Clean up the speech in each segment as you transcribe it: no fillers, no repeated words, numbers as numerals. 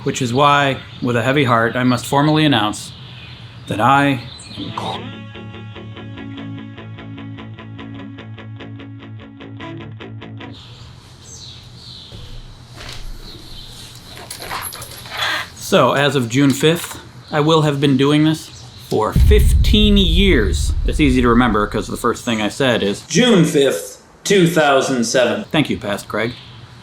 Which is why, with a heavy heart, I must formally announce that I am... So, as of June 5th, I will have been doing this for 15 years. It's easy to remember because the first thing I said is June 5th, 2007. Thank you, Past Craig.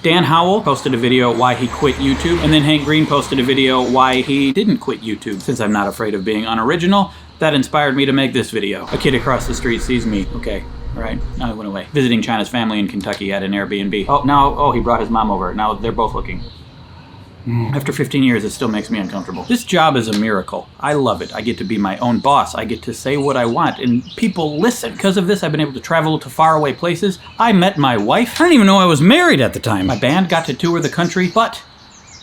Dan Howell posted a video why he quit YouTube, and then Hank Green posted a video why he didn't quit YouTube. Since I'm not afraid of being unoriginal, that inspired me to make this video. A kid across the street sees me. Okay, all right, now he went away. Visiting China's family in Kentucky at an Airbnb. Oh, he brought his mom over. Now they're both looking. After 15 years, it still makes me uncomfortable. This job is a miracle. I love it. I get to be my own boss. I get to say what I want, and people listen. Because of this, I've been able to travel to faraway places. I met my wife. I don't even know I was married at the time. My band got to tour the country, but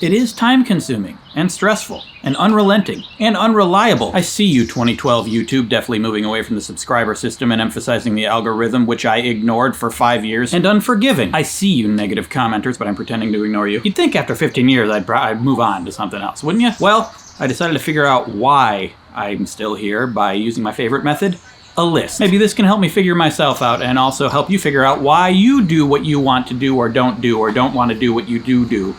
it is time-consuming and stressful and unrelenting and unreliable. I see you, 2012 YouTube, definitely moving away from the subscriber system and emphasizing the algorithm, which I ignored for 5 years, and unforgiving. I see you, negative commenters, but I'm pretending to ignore you. You'd think after 15 years I'd move on to something else, wouldn't you? Well, I decided to figure out why I'm still here by using my favorite method, a list. Maybe this can help me figure myself out and also help you figure out why you do what you want to do or don't want to do what you do.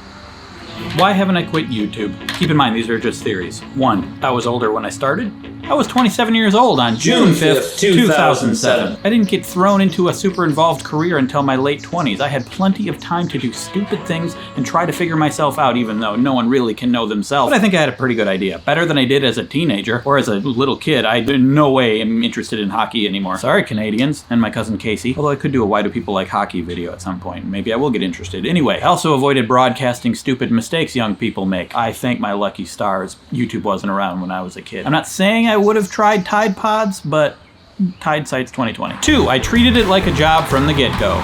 Why haven't I quit YouTube? Keep in mind, these are just theories. 1, I was older when I started. I was 27 years old on June 5th, 2007. I didn't get thrown into a super involved career until my late 20s. I had plenty of time to do stupid things and try to figure myself out, even though no one really can know themselves. But I think I had a pretty good idea. Better than I did as a teenager or as a little kid. I in no way am interested in hockey anymore. Sorry, Canadians, and my cousin Casey. Although I could do a why do people like hockey video at some point. Maybe I will get interested. Anyway, I also avoided broadcasting stupid mistakes young people make. I thank my lucky stars YouTube wasn't around when I was a kid. I'm not saying I would have tried Tide Pods, but Tide Sites 2020. 2, I treated it like a job from the get-go.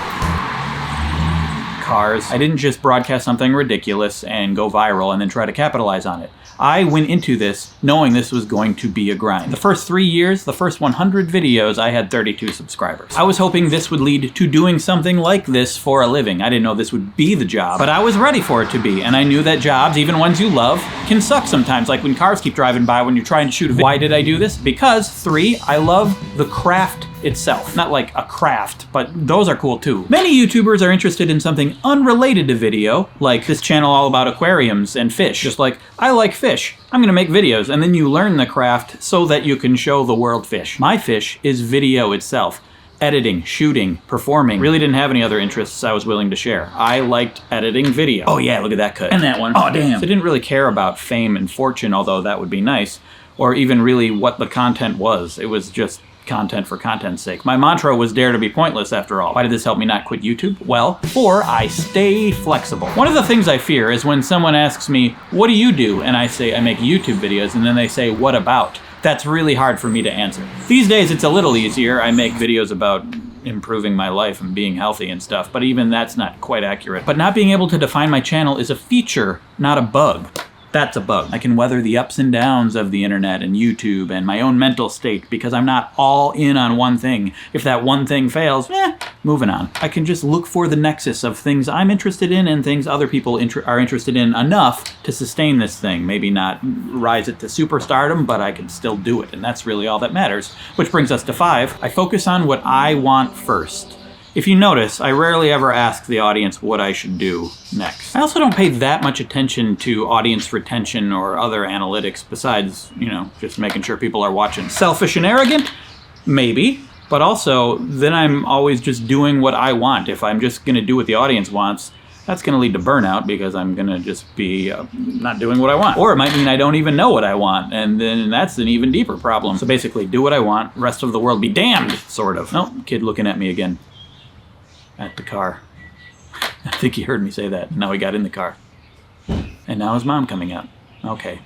Cars. I didn't just broadcast something ridiculous and go viral and then try to capitalize on it. I went into this knowing this was going to be a grind. The first 3 years, the first 100 videos, I had 32 subscribers. I was hoping this would lead to doing something like this for a living. I didn't know this would be the job, but I was ready for it to be, and I knew that jobs, even ones you love, can suck sometimes, like when cars keep driving by when you're trying to shoot a video. Why did I do this? Because 3, I love the craft itself. Not like a craft, but those are cool too. Many YouTubers are interested in something unrelated to video, like this channel all about aquariums and fish. Just like, I like fish, I'm gonna make videos, and then you learn the craft so that you can show the world fish. My fish is video itself. Editing, shooting, performing. Really didn't have any other interests I was willing to share. I liked editing video. Oh yeah, look at that cut. And that one. Oh damn. So I didn't really care about fame and fortune, although that would be nice, or even really what the content was. It was just content for content's sake. My mantra was dare to be pointless after all. Why did this help me not quit YouTube? Well, 4, I stay flexible. One of the things I fear is when someone asks me, what do you do? And I say, I make YouTube videos, and then they say, what about? That's really hard for me to answer. These days it's a little easier. I make videos about improving my life and being healthy and stuff, but even that's not quite accurate. But not being able to define my channel is a feature, not a bug. That's a bug. I can weather the ups and downs of the internet and YouTube and my own mental state because I'm not all in on one thing. If that one thing fails, moving on. I can just look for the nexus of things I'm interested in and things other people are interested in enough to sustain this thing. Maybe not rise it to superstardom, but I can still do it, and that's really all that matters. Which brings us to 5. I focus on what I want first. If you notice, I rarely ever ask the audience what I should do next. I also don't pay that much attention to audience retention or other analytics besides, just making sure people are watching. Selfish and arrogant? Maybe. But also, then I'm always just doing what I want. If I'm just gonna do what the audience wants, that's gonna lead to burnout because I'm gonna just be not doing what I want. Or it might mean I don't even know what I want, and then that's an even deeper problem. So basically, do what I want, rest of the world be damned, sort of. Nope, kid looking at me again. At the car. I think he heard me say that. Now he got in the car. And now his mom coming out. Okay.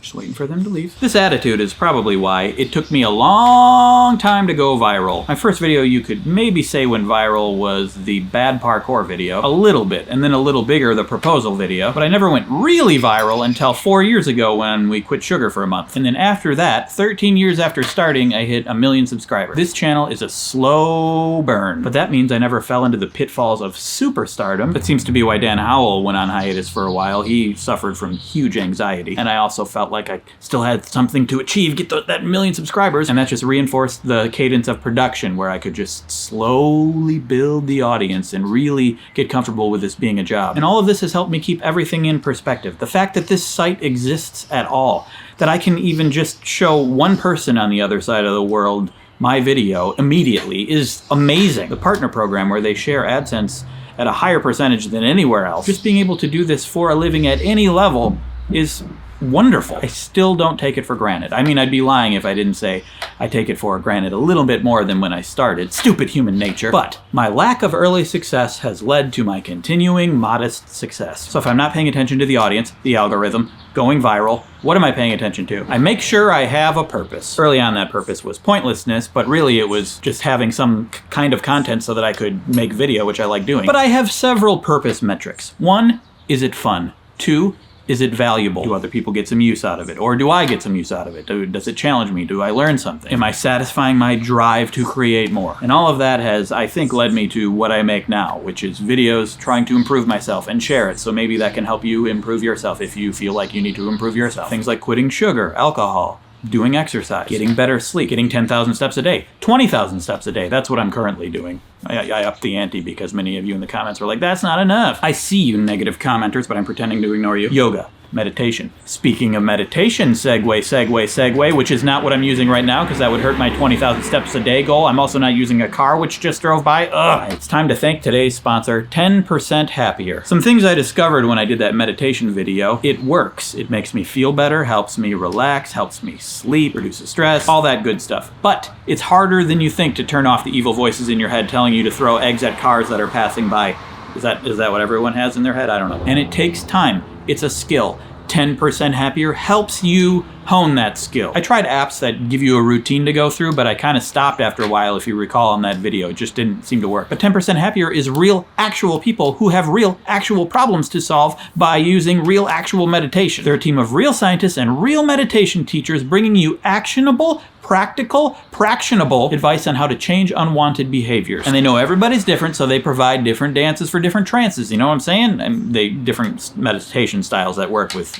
Just waiting for them to leave. This attitude is probably why it took me a long time to go viral. My first video you could maybe say went viral was the bad parkour video. A little bit, and then a little bigger, the proposal video. But I never went really viral until 4 years ago when we quit sugar for a month. And then after that, 13 years after starting, I hit 1 million subscribers. This channel is a slow burn, but that means I never fell into the pitfalls of superstardom. That seems to be why Dan Howell went on hiatus for a while. He suffered from huge anxiety, and I also felt like I still had something to achieve, get that 1 million subscribers, and that just reinforced the cadence of production where I could just slowly build the audience and really get comfortable with this being a job. And all of this has helped me keep everything in perspective. The fact that this site exists at all, that I can even just show one person on the other side of the world my video immediately is amazing. The partner program where they share AdSense at a higher percentage than anywhere else. Just being able to do this for a living at any level is wonderful. I still don't take it for granted. I mean, I'd be lying if I didn't say I take it for granted a little bit more than when I started. Stupid human nature. But my lack of early success has led to my continuing modest success. So if I'm not paying attention to the audience, the algorithm, going viral, what am I paying attention to? I make sure I have a purpose. Early on, that purpose was pointlessness, but really it was just having some kind of content so that I could make video, which I like doing. But I have several purpose metrics. 1, is it fun? 2, is it valuable? Do other people get some use out of it? Or do I get some use out of it? Does it challenge me? Do I learn something? Am I satisfying my drive to create more? And all of that has, I think, led me to what I make now, which is videos trying to improve myself and share it. So maybe that can help you improve yourself if you feel like you need to improve yourself. Things like quitting sugar, alcohol, doing exercise, getting better sleep, getting 10,000 steps a day, 20,000 steps a day. That's what I'm currently doing. I upped the ante because many of you in the comments were like, that's not enough. I see you negative commenters, but I'm pretending to ignore you. Yoga. Meditation. Speaking of meditation, segue, which is not what I'm using right now because that would hurt my 20,000 steps a day goal. I'm also not using a car which just drove by. Ugh. It's time to thank today's sponsor, 10% Happier. Some things I discovered when I did that meditation video. It works. It makes me feel better, helps me relax, helps me sleep, reduces stress, all that good stuff. But it's harder than you think to turn off the evil voices in your head telling you to throw eggs at cars that are passing by. Is that what everyone has in their head? I don't know. And it takes time. It's a skill. 10% Happier helps you hone that skill. I tried apps that give you a routine to go through, but I kind of stopped after a while, if you recall on that video. It just didn't seem to work. But 10% Happier is real, actual people who have real, actual problems to solve by using real, actual meditation. They're a team of real scientists and real meditation teachers bringing you actionable, practical, fractionable advice on how to change unwanted behaviors. And they know everybody's different, so they provide different dances for different trances. You know what I'm saying? And different meditation styles that work with,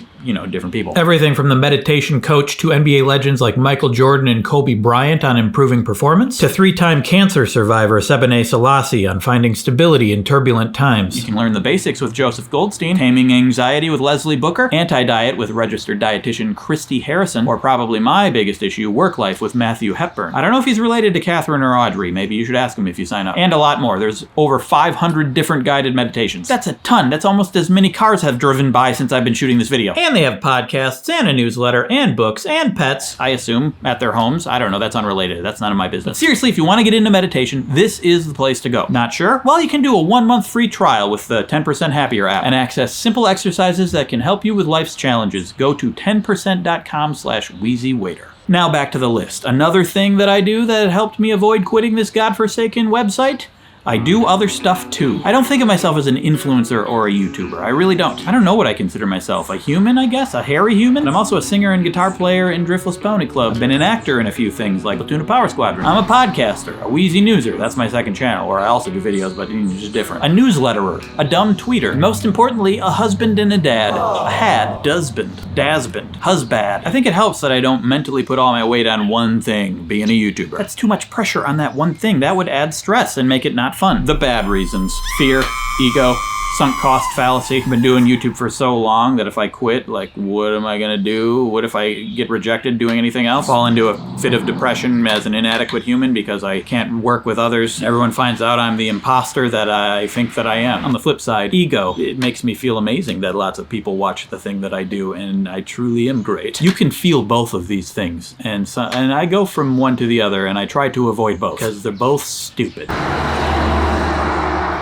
different people. Everything from the meditation coach to NBA legends like Michael Jordan and Kobe Bryant on improving performance, to 3-time cancer survivor Sebene Selassie on finding stability in turbulent times. You can learn the basics with Joseph Goldstein, taming anxiety with Leslie Booker, anti-diet with registered dietitian Christy Harrison, or probably my biggest issue, work life with Matthew Hepburn. I don't know if he's related to Catherine or Audrey. Maybe you should ask him if you sign up. And a lot more. There's over 500 different guided meditations. That's a ton. That's almost as many cars have driven by since I've been shooting this video. And they have podcasts and a newsletter and books and pets, I assume, at their homes. I don't know. That's unrelated. That's none of my business. But seriously, if you want to get into meditation, this is the place to go. Not sure? Well, you can do a 1-month free trial with the 10% Happier app and access simple exercises that can help you with life's challenges. Go to 10%.com/WheezyWaiter. Now back to the list. Another thing that I do that helped me avoid quitting this godforsaken website? I do other stuff too. I don't think of myself as an influencer or a YouTuber. I really don't. I don't know what I consider myself. A human, I guess? A hairy human? I'm also a singer and guitar player in Driftless Pony Club. I've been an actor in a few things like Platoon of Power Squadron. I'm a podcaster, a Wheezy Newser. That's my second channel, where I also do videos, but just different. A newsletterer, a dumb tweeter, and most importantly, a husband and a dad. A had, dusband, dasband, husband. I think it helps that I don't mentally put all my weight on one thing, being a YouTuber. That's too much pressure on that one thing. That would add stress and make it not fun. The bad reasons: fear, ego, sunk cost fallacy. I've been doing YouTube for so long that if I quit, what am I gonna do? What if I get rejected doing anything else? Fall into a fit of depression as an inadequate human because I can't work with others. Everyone finds out I'm the imposter that I think that I am. On the flip side, ego. It makes me feel amazing that lots of people watch the thing that I do, and I truly am great. You can feel both of these things, and I go from one to the other, and I try to avoid both because they're both stupid.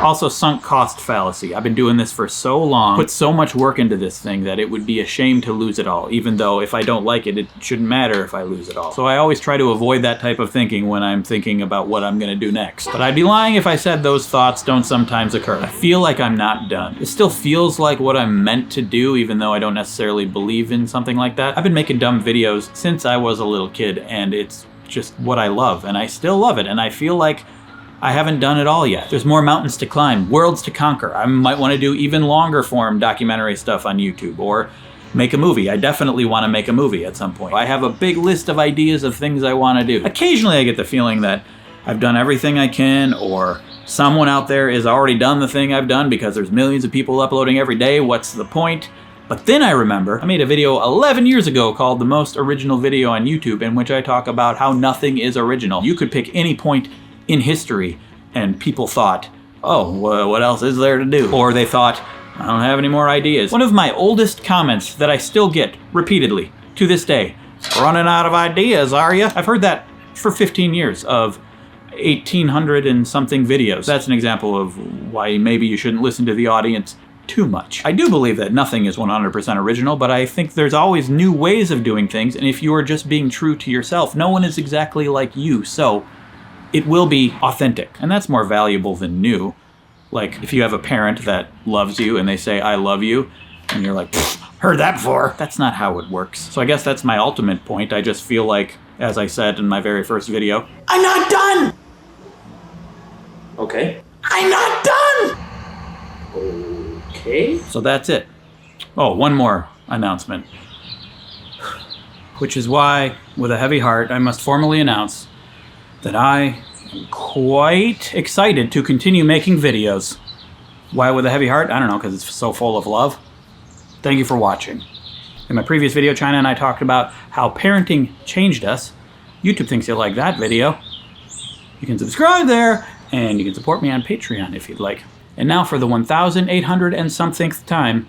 Also, sunk cost fallacy. I've been doing this for so long, put so much work into this thing that it would be a shame to lose it all, even though if I don't like it, it shouldn't matter if I lose it all. So I always try to avoid that type of thinking when I'm thinking about what I'm gonna do next. But I'd be lying if I said those thoughts don't sometimes occur. I feel like I'm not done. It still feels like what I'm meant to do, even though I don't necessarily believe in something like that. I've been making dumb videos since I was a little kid, and it's just what I love, and I still love it, and I feel like I haven't done it all yet. There's more mountains to climb, worlds to conquer. I might want to do even longer form documentary stuff on YouTube, or make a movie. I definitely want to make a movie at some point. I have a big list of ideas of things I want to do. Occasionally I get the feeling that I've done everything I can, or someone out there has already done the thing I've done because there's millions of people uploading every day. What's the point? But then I remember I made a video 11 years ago called The Most Original Video on YouTube, in which I talk about how nothing is original. You could pick any point in history, and people thought, oh, what else is there to do? Or they thought, I don't have any more ideas. One of my oldest comments that I still get repeatedly to this day, running out of ideas, are you? I've heard that for 15 years of 1,800 and something videos. That's an example of why maybe you shouldn't listen to the audience too much. I do believe that nothing is 100% original, but I think there's always new ways of doing things, and if you are just being true to yourself, no one is exactly like you, so it will be authentic, and that's more valuable than new. Like, if you have a parent that loves you and they say, I love you, and you're like, heard that before. That's not how it works. So I guess that's my ultimate point. I just feel like, as I said in my very first video, I'm not done! Okay. I'm not done! Okay. So that's it. Oh, one more announcement. Which is why, with a heavy heart, I must formally announce that I am quite excited to continue making videos. Why with a heavy heart? I don't know, because it's so full of love. Thank you for watching. In my previous video, China and I talked about how parenting changed us. YouTube thinks you'll like that video. You can subscribe there, and you can support me on Patreon if you'd like. And now for the 1,800 and somethingth time,